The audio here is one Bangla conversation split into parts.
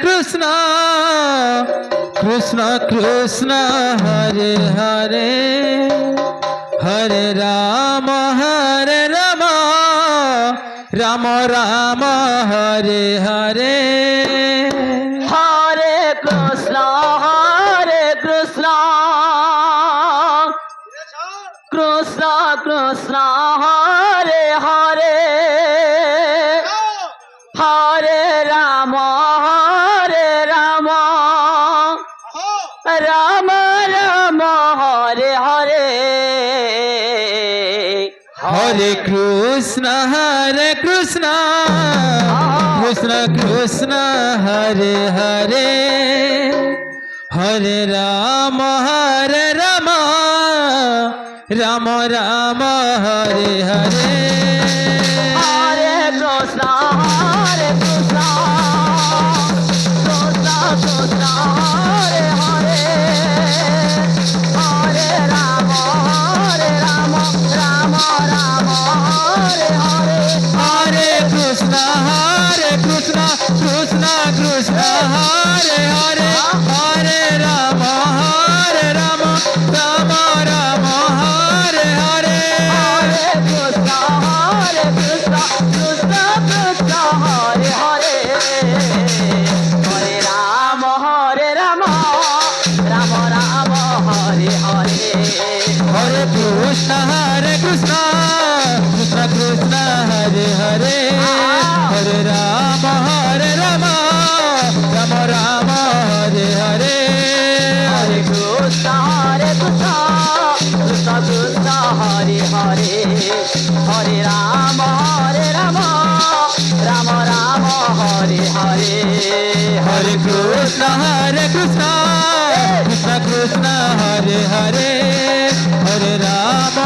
কৃষ্ণ কৃষ্ণ কৃষ্ণ হরে হরে হরে রাম রাম রাম হরে হরে হরে কৃষ্ণ কৃষ্ণ কৃষ্ণ হরে হরে হরে রাম রাম রাম হরে হরে হরে কৃষ্ণ কৃষ্ণ কৃষ্ণ হরে হরে হরে রাম রাম রাম হরে হরে হরে কৃষ্ণ কৃষ্ণ কৃষ্ণ হরে হরে হরে রাম রাম রাম হরে হরে হরে কৃষ্ণ কৃষ্ণ কৃষ্ণ হরে হরে হরে রাম রাম রাম হরে হরে হরে কৃষ্ণ কৃষ্ণ কৃষ্ণ হরে হরে হরে রাম রাম রাম হরে হরে হরে কৃষ্ণ কৃষ্ণ কৃষ্ণ হরে হরে হরে রাম রাম রাম হরে হরে হরে কৃষ্ণ কৃষ্ণ কৃষ্ণ হরে হরে হরে রাম রাম রাম হরে হরে হরে কৃষ্ণ কৃষ্ণ কৃষ্ণ হরে হরে হরে রাম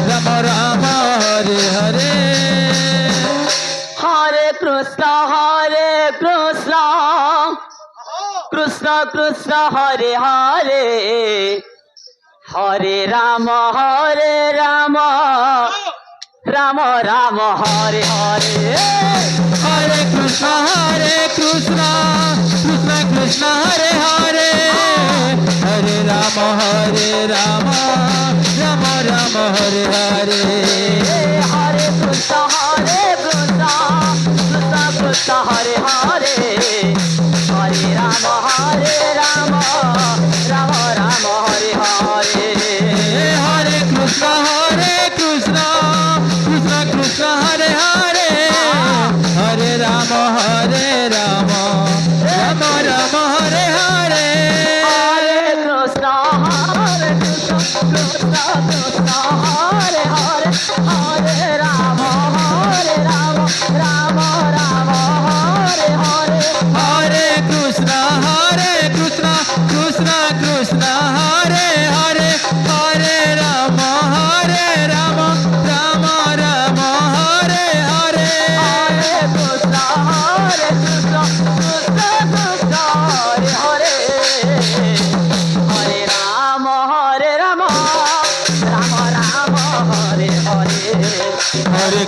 রাম রাম হরে হরে হরে কৃষ্ণ কৃষ্ণ কৃষ্ণ হরে হরে হরে রাম রাম রাম হরে হরে হরে কৃষ্ণ কৃষ্ণ কৃষ্ণ হরে হরে হরে রাম রাম রাম হরে হরে হরে কৃষ্ণ কৃষ্ণ কৃষ্ণ হরে হরে হরে রাম রাম রাম হরে হরে হরে কৃষ্ণ কৃষ্ণ কৃষ্ণ হরে হরে হরে রাম রাম রাম হরে হরে হরে কৃষ্ণ কৃষ্ণ কৃষ্ণ হরে হরে হরে রাম রাম হরে হরে হরে কৃষ্ণ কৃষ্ণ কৃষ্ণ হরে হরে হরে রাম রাম রাম হরে হরে হরে কৃষ্ণ কৃষ্ণ কৃষ্ণ হরে হরে হরে রাম রাম হরে হরে হরে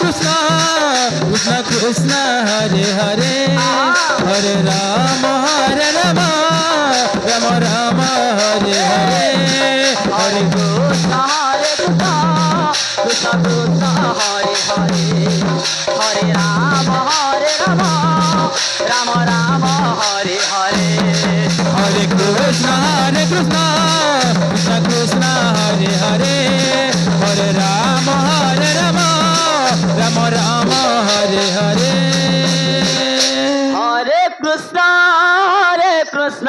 কৃষ্ণ কৃষ্ণ কৃষ্ণ হরে হরে হরে রাম রাম রাম হরে হরে হরে কৃষ্ণ কৃষ্ণ কৃষ্ণ হরে হরে হরে রাম রাম হরে হরে হরে কৃষ্ণ কৃষ্ণ কৃষ্ণ হরে হরে হরে রাম রাম রাম হরে হরে হরে কৃষ্ণ কৃষ্ণ